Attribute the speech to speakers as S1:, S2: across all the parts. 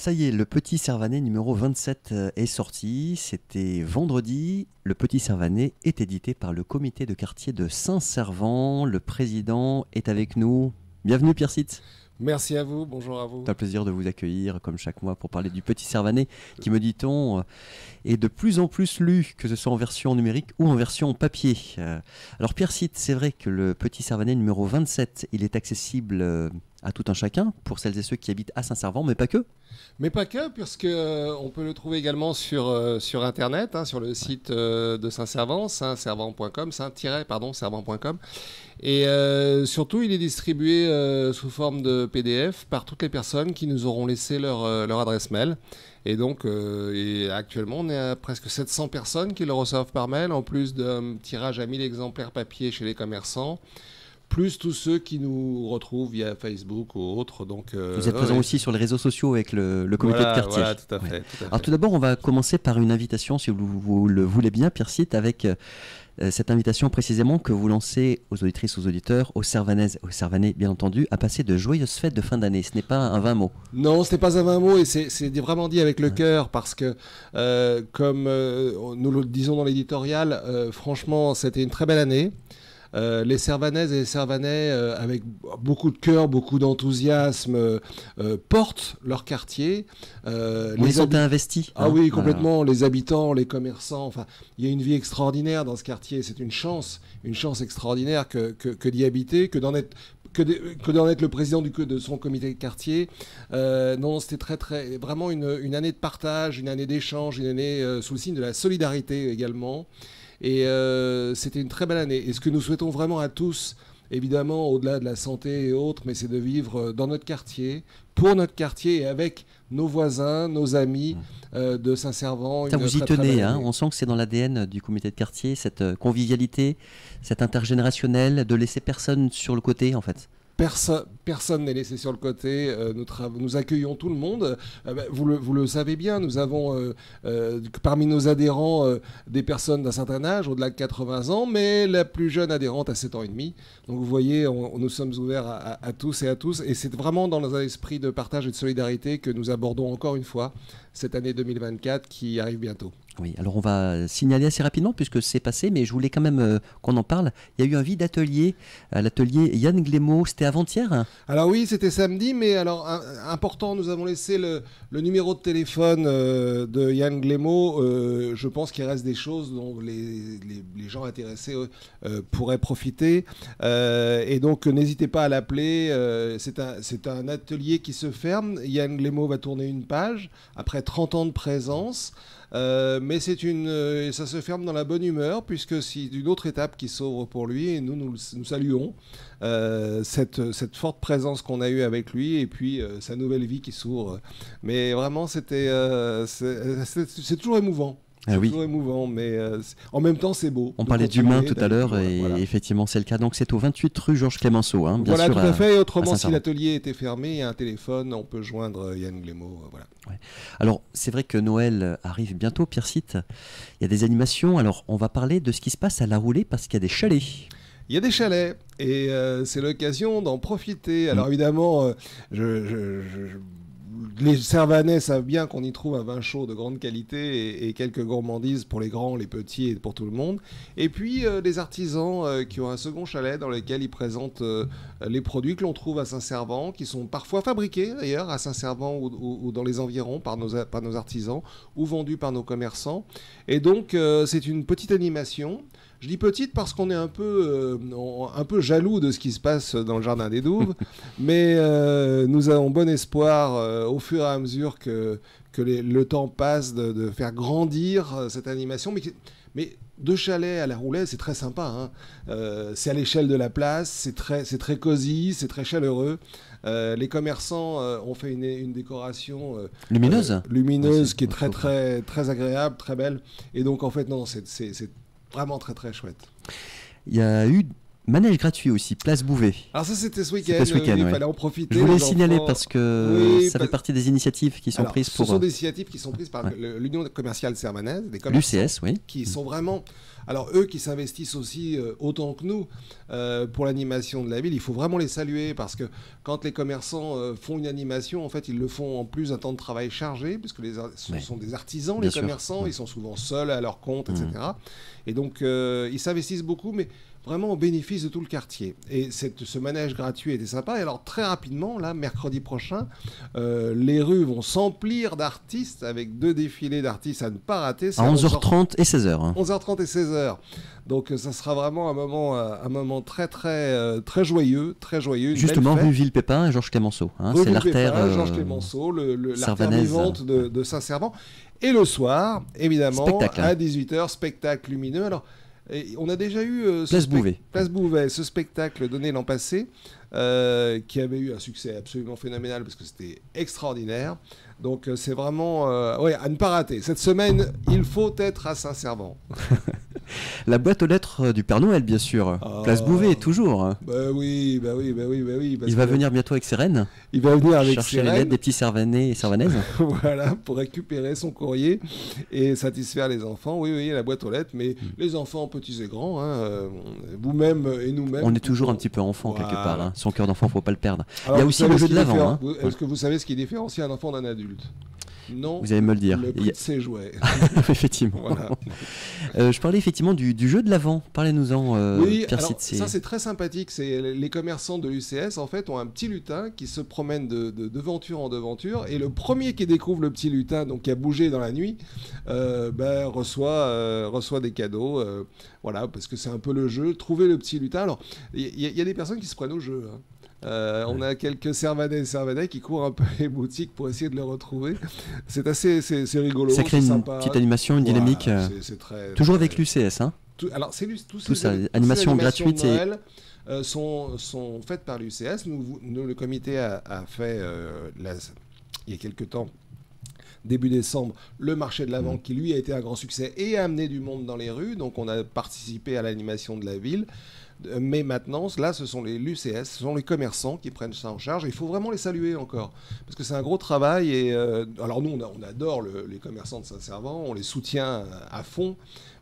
S1: Ça y est, le Petit Servanet numéro 27 est sorti. C'était vendredi. Le Petit Servanet est édité par le comité de quartier de Saint-Servant. Le président est avec nous. Bienvenue Pierre Sitz.
S2: Merci à vous, bonjour à vous.
S1: C'est un plaisir de vous accueillir comme chaque mois pour parler du Petit Servanet qui, me dit-on, est de plus en plus lu, que ce soit en version numérique ou en version papier. Alors Pierre Sitz, c'est vrai que le Petit Servanet numéro 27, il est accessible à tout un chacun pour celles et ceux qui habitent à Saint-Servant, mais pas que.
S2: Mais pas que, puisque on peut le trouver également sur Internet, sur le site de Saint-Servant, saint-servant.com, saint-servant.com. Et surtout, il est distribué sous forme de PDF par toutes les personnes qui nous auront laissé leur adresse mail. Et donc, actuellement, on est à presque 700 personnes qui le reçoivent par mail, en plus d'un tirage à 1000 exemplaires papier chez les commerçants. Plus tous ceux qui nous retrouvent via Facebook ou autres. Donc,
S1: vous êtes présent aussi sur les réseaux sociaux avec le comité de quartier.
S2: Voilà, tout à fait.
S1: Alors tout d'abord, on va commencer par une invitation, si vous le voulez bien, Pierre Sitz, avec cette invitation précisément que vous lancez aux auditrices, aux auditeurs, aux Servanaises, aux Servanais, bien entendu, à passer de joyeuses fêtes de fin d'année. Ce n'est pas un vain mot.
S2: Non, ce n'est pas un vain mot, et c'est vraiment dit avec le cœur, parce que, comme nous le disons dans l'éditorial, franchement, c'était une très belle année. Les Servanaises et les Servanais, avec beaucoup de cœur, beaucoup d'enthousiasme, portent leur quartier.
S1: Vous les sentez investis.
S2: Ah oui, complètement. Les habitants, les commerçants. Enfin, il y a une vie extraordinaire dans ce quartier. C'est une chance extraordinaire que d'y habiter, que d'en être le président de son comité de quartier. Non, c'était vraiment une année de partage, une année d'échange, une année sous le signe de la solidarité également. Et c'était une très belle année. Et ce que nous souhaitons vraiment à tous, évidemment, au-delà de la santé et autres, mais c'est de vivre dans notre quartier, pour notre quartier et avec nos voisins, nos amis de Saint-Servant.
S1: Ça, vous y tenez, hein, on sent que c'est dans l'ADN du comité de quartier, cette convivialité, cette intergénérationnelle, de laisser personne sur le côté, en fait.
S2: Personne n'est laissé sur le côté. Nous accueillons tout le monde. Vous le savez bien, nous avons parmi nos adhérents des personnes d'un certain âge, au-delà de 80 ans, mais la plus jeune adhérente a 7 ans et demi. Donc vous voyez, nous sommes ouverts à tous et à tous. Et c'est vraiment dans un esprit de partage et de solidarité que nous abordons encore une fois cette année 2024 qui arrive bientôt.
S1: Oui, alors on va signaler assez rapidement puisque c'est passé, mais je voulais quand même qu'on en parle. Il y a eu un vide atelier à l'atelier Yann Glémaud, c'était avant-hier ?
S2: Alors oui, c'était samedi, mais alors important, nous avons laissé le numéro de téléphone de Yann Glémaud. Je pense qu'il reste des choses dont les gens intéressés pourraient profiter. Et donc n'hésitez pas à l'appeler. C'est un atelier qui se ferme. Yann Glémaud va tourner une page après 30 ans de présence. Mais ça se ferme dans la bonne humeur, puisque c'est une autre étape qui s'ouvre pour lui, et nous saluons cette forte présence qu'on a eue avec lui, et puis sa nouvelle vie qui s'ouvre. Mais vraiment, c'est toujours émouvant. C'est toujours émouvant, mais en même temps, c'est beau.
S1: On parlait d'humain tout à l'heure, et effectivement, c'est le cas. Donc, c'est au 28 rue Georges Clémenceau, hein, bien sûr.
S2: Voilà, tout à fait. Et autrement, si l'atelier était fermé, il y a un téléphone, on peut joindre Yann Glémaud. Voilà.
S1: Ouais. Alors, c'est vrai que Noël arrive bientôt, Pierre Sitz. Il y a des animations. Alors, on va parler de ce qui se passe à La Roulée, parce qu'il y a des chalets.
S2: Il y a des chalets, et c'est l'occasion d'en profiter. Alors, évidemment, les Servanais savent bien qu'on y trouve un vin chaud de grande qualité et quelques gourmandises pour les grands, les petits et pour tout le monde. Et puis des artisans qui ont un second chalet dans lequel ils présentent les produits que l'on trouve à Saint-Servant, qui sont parfois fabriqués d'ailleurs à Saint-Servant ou dans les environs par nos artisans ou vendus par nos commerçants. Et donc c'est une petite animation. Je dis petite parce qu'on est un peu jaloux de ce qui se passe dans le Jardin des Douves, mais nous avons bon espoir au fur et à mesure que le temps passe de faire grandir cette animation. Mais de chalet à La Roulée, c'est très sympa. C'est à l'échelle de la place, c'est très cosy, c'est très chaleureux. Les commerçants ont fait une décoration lumineuse qui est très agréable, très belle. Et donc en fait, non, c'est vraiment très très chouette.
S1: Il y a eu Manège gratuit aussi, place Bouvet.
S2: Alors ça c'était ce week-end,
S1: il
S2: fallait en profiter.
S1: Je voulais
S2: les
S1: signaler
S2: enfants.
S1: parce que ça fait partie des initiatives qui sont prises pour...
S2: Ce sont des initiatives qui sont prises par l'Union commerciale servanaise,
S1: l'UCS, oui.
S2: Qui sont vraiment... Alors eux qui s'investissent aussi autant que nous pour l'animation de la ville, il faut vraiment les saluer parce que quand les commerçants font une animation, en fait ils le font en plus d'un temps de travail chargé, puisque ce sont des artisans, les commerçants, ils sont souvent seuls à leur compte, etc. Et donc ils s'investissent beaucoup, mais vraiment au bénéfice de tout le quartier. Et ce manège gratuit était sympa. Et alors très rapidement, là, mercredi prochain, les rues vont s'emplir d'artistes avec 2 défilés d'artistes à ne pas rater.
S1: À 11h30 et 16h.
S2: 11h30 et 16h. Donc ça sera vraiment un moment très très joyeux, très joyeux.
S1: Justement, rue Ville-Pépin et Georges Clémenceau.
S2: C'est l'artère Georges Clémenceau, l'artère vivante de Saint-Servant. Et le soir, évidemment, spectacle, à 18h, spectacle lumineux. Alors, on a déjà eu
S1: Place
S2: Bouvet, ce spectacle donné l'an passé, qui avait eu un succès absolument phénoménal parce que c'était extraordinaire. Donc c'est vraiment à ne pas rater. Cette semaine, il faut être à Saint-Servant.
S1: La boîte aux lettres du Père Noël, bien sûr. Place Bouvet, toujours.
S2: Bah oui.
S1: Il va venir bientôt avec ses rennes.
S2: Il va venir avec
S1: chercher les lettres des petits Servanais et Servanaises.
S2: Voilà, pour récupérer son courrier et satisfaire les enfants. Oui, la boîte aux lettres, mais les enfants, petits et grands, vous-même et nous-mêmes.
S1: On est toujours un petit peu enfant quelque part. Hein. Son cœur d'enfant, faut pas le perdre.
S2: Alors,
S1: il y a aussi le jeu de l'avant.
S2: Est-ce que vous savez ce qui différencie un enfant d'un adulte ? Non,
S1: vous allez me le dire.
S2: Le prix de ses jouets.
S1: Effectivement. Voilà. Je parlais effectivement du jeu de l'avant. Parlez-nous-en, Pierre
S2: alors, ça c'est très sympathique. Les commerçants de l'UCS en fait ont un petit lutin qui se promène de devanture en devanture et le premier qui découvre le petit lutin, donc qui a bougé dans la nuit, reçoit des cadeaux. Voilà, parce que c'est un peu le jeu. Trouver le petit lutin. Alors il y a des personnes qui se prennent au jeu. Hein. On a quelques Servanais et Servanais qui courent un peu les boutiques pour essayer de le retrouver. C'est rigolo.
S1: Ça crée une
S2: sympa.
S1: Petite animation, une dynamique.
S2: C'est très,
S1: toujours avec l'UCS, hein.
S2: Alors,
S1: tout ça, animation gratuite
S2: de Noël sont faites par l'UCS. Le comité a fait, il y a quelques temps, début décembre, le marché de l'Avent qui, lui, a été un grand succès et a amené du monde dans les rues. Donc, on a participé à l'animation de la ville. Mais maintenant, là, ce sont l'UCS, ce sont les commerçants qui prennent ça en charge. Et il faut vraiment les saluer encore. Parce que c'est un gros travail. Et, alors nous, on adore les commerçants de Saint-Servant. On les soutient à fond.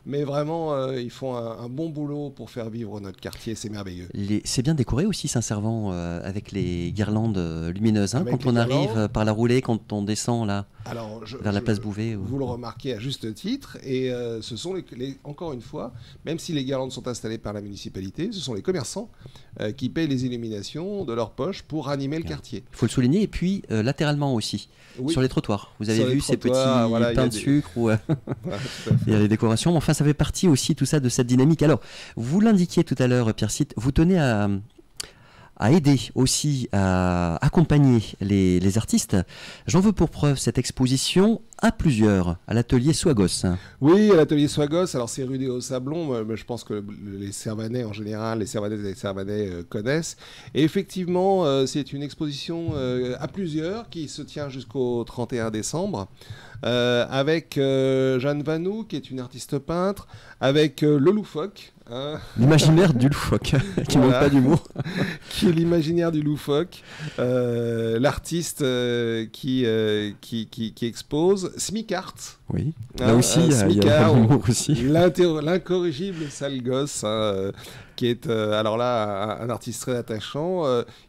S2: Mais vraiment, ils font un bon boulot pour faire vivre notre quartier. C'est merveilleux.
S1: C'est bien décoré aussi, Saint-Servant, avec les guirlandes lumineuses. Hein, quand on arrive par la roulée, quand on descend là, vers la place Bouvet.
S2: Vous le remarquez à juste titre. Et ce sont encore une fois, même si les guirlandes sont installées par la municipalité, ce sont les commerçants qui payent les illuminations de leur poche pour animer le quartier.
S1: Il faut le souligner. Et puis, latéralement aussi, sur les trottoirs. Vous avez vu ces petits pains de sucre où il y a les décorations. Mais enfin, ça fait partie aussi tout ça de cette dynamique. Alors, vous l'indiquiez tout à l'heure, Pierre Sitt, vous tenez à aider aussi, à accompagner les artistes. J'en veux pour preuve cette exposition à plusieurs, à l'atelier Swagos.
S2: Oui, à l'atelier Swagos, alors c'est rue des Hauts-Sablons, mais je pense que les Servanais en général, les Servanaises et les Servanais connaissent. Et effectivement, c'est une exposition à plusieurs qui se tient jusqu'au 31 décembre. Avec Jeanne Vanou, qui est une artiste peintre, avec le loufoque. Hein.
S1: L'imaginaire du loufoque, qui manque pas d'humour.
S2: Qui est l'imaginaire du loufoque. L'artiste qui expose. Smicart.
S1: Oui, là aussi, il y a l'humour aussi.
S2: L'incorrigible sale gosse, qui est alors là un artiste très attachant.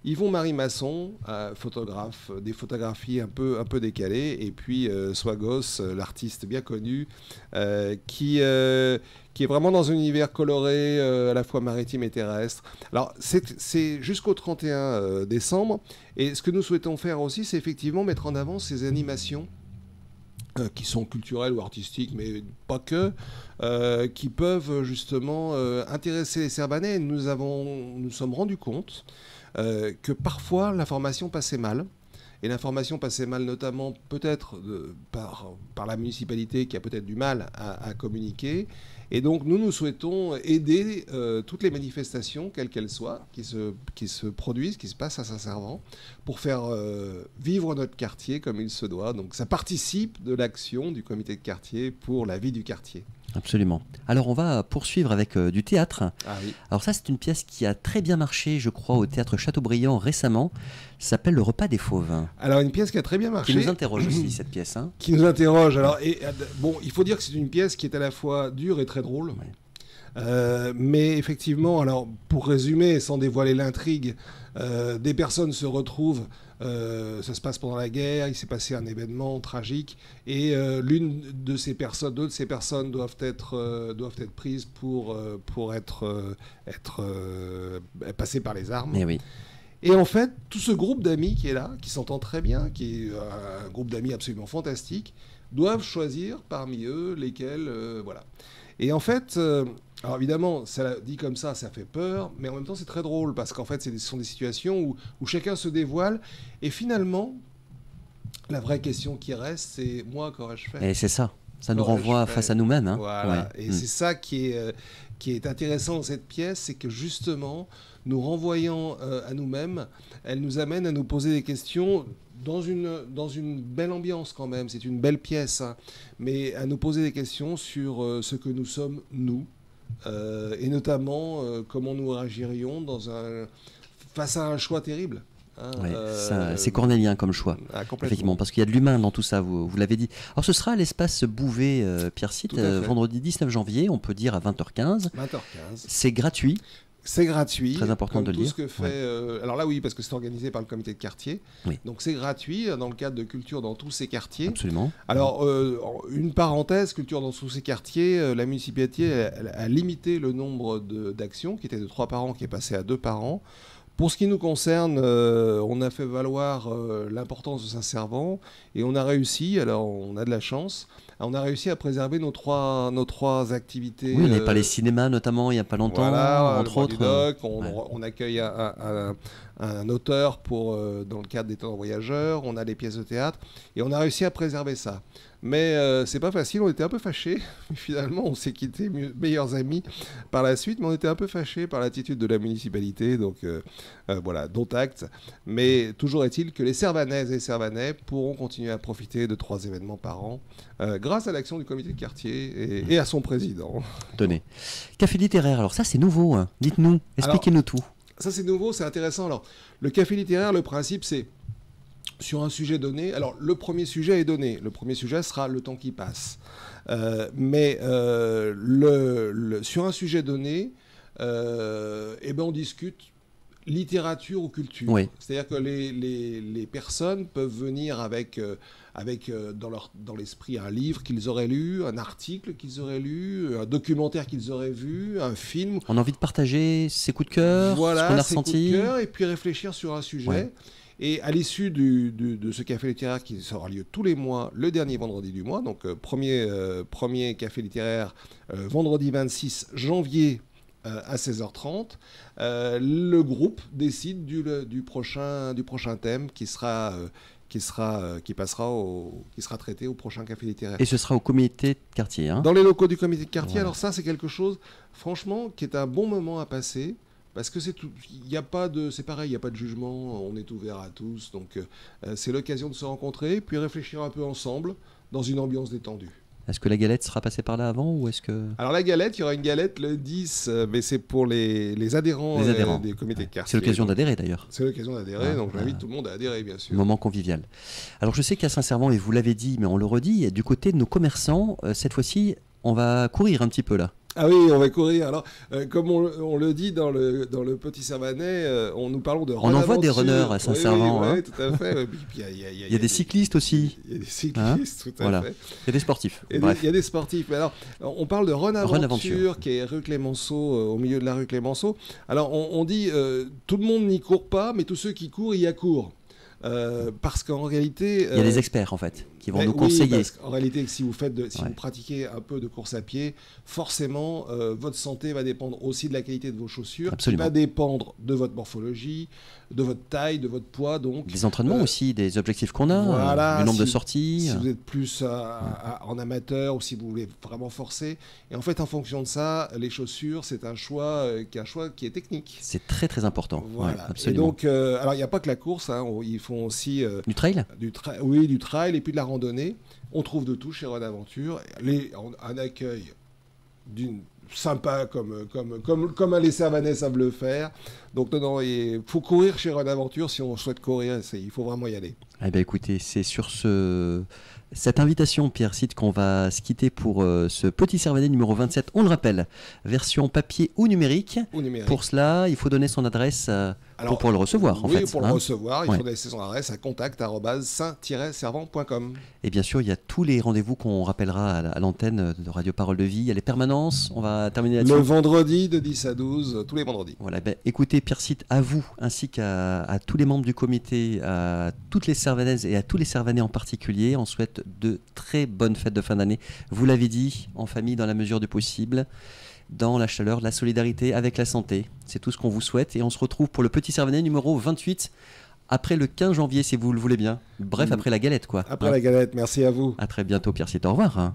S2: Yvon-Marie Masson, photographe, des photographies un peu décalées. Et puis Swagos, l'artiste bien connu, qui est vraiment dans un univers coloré, à la fois maritime et terrestre. Alors, c'est jusqu'au 31 décembre. Et ce que nous souhaitons faire aussi, c'est effectivement mettre en avant ces animations qui sont culturelles ou artistiques, mais pas que, qui peuvent justement intéresser les Servanais. Nous sommes rendus compte que parfois l'information passait mal. Et l'information passait mal notamment peut-être par la municipalité qui a peut-être du mal à communiquer. Et donc nous souhaitons aider toutes les manifestations, quelles qu'elles soient, qui se produisent, qui se passent à Saint-Servant, pour faire vivre notre quartier comme il se doit. Donc ça participe de l'action du comité de quartier pour la vie du quartier.
S1: Absolument. Alors on va poursuivre avec du théâtre.
S2: Ah oui.
S1: Alors ça c'est une pièce qui a très bien marché, je crois, au théâtre Chateaubriand récemment. Ça s'appelle Le Repas des Fauves.
S2: Alors une pièce qui a très bien marché.
S1: Qui nous interroge aussi cette pièce. Hein.
S2: Qui nous interroge. Alors, bon, il faut dire que c'est une pièce qui est à la fois dure et très drôle.
S1: Ouais.
S2: Mais effectivement, alors pour résumer, sans dévoiler l'intrigue, des personnes se retrouvent. Ça se passe pendant la guerre, il s'est passé un événement tragique et l'une de ces personnes, deux de ces personnes doivent être prises pour être passées par les armes.
S1: Mais oui.
S2: Et en fait, tout ce groupe d'amis qui est là, qui s'entend très bien, qui est un groupe d'amis absolument fantastique, doivent choisir parmi eux lesquels, voilà. Et en fait, alors évidemment, ça dit comme ça fait peur, mais en même temps c'est très drôle, parce qu'en fait ce sont des situations où chacun se dévoile, et finalement, la vraie question qui reste, c'est moi, qu'aurais-je fait ?
S1: Et c'est ça. Ça nous renvoie face à nous-mêmes. Hein.
S2: Voilà.
S1: Ouais.
S2: Et c'est ça qui est intéressant dans cette pièce, c'est que justement, nous renvoyant à nous-mêmes, elle nous amène à nous poser des questions dans une belle ambiance quand même. C'est une belle pièce, hein, mais à nous poser des questions sur ce que nous sommes, nous, et notamment comment nous réagirions face à un choix terrible. Hein,
S1: ouais, c'est cornélien comme choix, effectivement, parce qu'il y a de l'humain dans tout ça, vous l'avez dit. Alors ce sera à l'espace Bouvet, Pierre-Site, vendredi 19 janvier, on peut dire à 20h15.
S2: 20h15.
S1: C'est gratuit.
S2: C'est gratuit.
S1: Très important de le dire.
S2: Ce que fait, alors là, oui, parce que c'est organisé par le comité de quartier. Oui. Donc c'est gratuit dans le cadre de culture dans tous ces quartiers.
S1: Absolument.
S2: Alors, une parenthèse, culture dans tous ces quartiers, la municipalité a limité le nombre d'actions, qui était de 3 par an, qui est passé à 2 par an. Pour ce qui nous concerne, on a fait valoir l'importance de Saint-Servant et on a réussi, alors on a de la chance, on a réussi à préserver nos trois activités.
S1: Oui, on avait parlé cinéma notamment il n'y a pas longtemps,
S2: voilà,
S1: entre autres.
S2: Doc, on accueille un auteur dans le cadre des temps voyageurs, on a des pièces de théâtre et on a réussi à préserver ça. Mais c'est pas facile, on était un peu fâchés. Finalement, on s'est quittés meilleurs amis par la suite, mais on était un peu fâchés par l'attitude de la municipalité. Donc voilà, dont acte. Mais toujours est-il que les Servanaises et Servanais pourront continuer à profiter de 3 événements par an grâce à l'action du comité de quartier et à son président.
S1: Tenez. Café littéraire, alors ça c'est nouveau. Hein. Dites-nous, expliquez-nous tout.
S2: Ça c'est nouveau, c'est intéressant. Alors, le café littéraire, le principe c'est sur un sujet donné. Alors, le premier sujet est donné. Le premier sujet sera le temps qui passe. Mais sur un sujet donné, on discute littérature ou culture. Oui. C'est-à-dire que les personnes peuvent venir avec dans l'esprit un livre qu'ils auraient lu, un article qu'ils auraient lu, un documentaire qu'ils auraient vu, un film.
S1: On a envie de partager ses coups de cœur, ce qu'on a ressenti.
S2: Coups de cœur, et puis réfléchir sur un sujet. Ouais. Et à l'issue de ce café littéraire qui aura lieu tous les mois, le dernier vendredi du mois, donc premier café littéraire, vendredi 26 janvier à 16h30, le groupe décide du prochain thème qui sera traité au prochain café littéraire.
S1: Et ce sera au comité de quartier. Hein,
S2: dans les locaux du comité de quartier. Ouais. Alors ça, c'est quelque chose, franchement, qui est un bon moment à passer. Parce que c'est pareil, il n'y a pas de jugement, on est ouvert à tous, donc c'est l'occasion de se rencontrer, puis réfléchir un peu ensemble dans une ambiance détendue.
S1: Est-ce que la galette sera passée par là avant ou est-ce que...
S2: Alors la galette, il y aura une galette le 10, mais c'est pour les adhérents, des comités de quartier.
S1: C'est l'occasion d'adhérer d'ailleurs.
S2: C'est l'occasion d'adhérer, donc j'invite tout le monde à adhérer bien sûr.
S1: Moment convivial. Alors je sais qu'à Saint-Servant, et vous l'avez dit, mais on le redit, du côté de nos commerçants, cette fois-ci, on va courir un petit peu là.
S2: Ah oui, on va courir. Alors, comme on le dit dans le Petit Servanais, nous parlons de run.
S1: On envoie des runners à Saint-Servant.
S2: Oui,
S1: hein.
S2: Tout à fait.
S1: Il y a des cyclistes aussi.
S2: Il y a des cyclistes, tout à fait.
S1: Il y a des sportifs.
S2: Il y a des sportifs. Mais alors, on parle de run aventure, qui est rue Clémenceau, au milieu de la rue Clémenceau. Alors, on dit, tout le monde n'y court pas, mais tous ceux qui courent y accourent. Parce qu'en réalité...
S1: il y a des experts, en fait, qui vont nous conseiller.
S2: Parce qu'en réalité, si vous pratiquez un peu de course à pied, forcément, votre santé va dépendre aussi de la qualité de vos chaussures.
S1: Absolument.
S2: Qui va dépendre de votre morphologie, de votre taille, de votre poids. Donc,
S1: des entraînements aussi, des objectifs qu'on a, le nombre de sorties.
S2: Si vous êtes plus en amateur ou si vous voulez vraiment forcer. Et en fait, en fonction de ça, les chaussures, c'est un choix qui est technique.
S1: C'est très, très important.
S2: Voilà.
S1: Ouais, absolument.
S2: Et donc, alors, il n'y a pas que la course. Hein, ils font aussi...
S1: du trail
S2: Oui, du trail et puis de la randonnée. On trouve de tout chez Run Aventure. Un accueil sympa comme les Servanais savent le faire. Donc non, il faut courir chez Run Aventure si on souhaite courir, il faut vraiment y aller.
S1: Eh bien écoutez, c'est sur cette invitation, Pierre Cite, qu'on va se quitter pour ce petit Servanet numéro 27. On le rappelle, version papier ou numérique. Pour cela, il faut donner son adresse pour le recevoir.
S2: Oui, pour le recevoir, il faut laisser son adresse à contact@saint-servant.com.
S1: Et bien sûr, il y a tous les rendez-vous qu'on rappellera à l'antenne de Radio Parole de Vie. Il y a les permanences, on va terminer là-dessus.
S2: Le vendredi de 10 à 12, tous les vendredis.
S1: Voilà, écoutez, Pierre Cite, à vous, ainsi qu'à tous les membres du comité, à toutes les Servanaises et à tous les Servanais en particulier, on souhaite de très bonnes fêtes de fin d'année. Vous l'avez dit, en famille, dans la mesure du possible, dans la chaleur, la solidarité, avec la santé. C'est tout ce qu'on vous souhaite. Et on se retrouve pour le petit Servanet numéro 28, après le 15 janvier, si vous le voulez bien. Bref, après la galette, quoi.
S2: Après la galette, merci à vous.
S1: À très bientôt, Pierre Cite. Au revoir.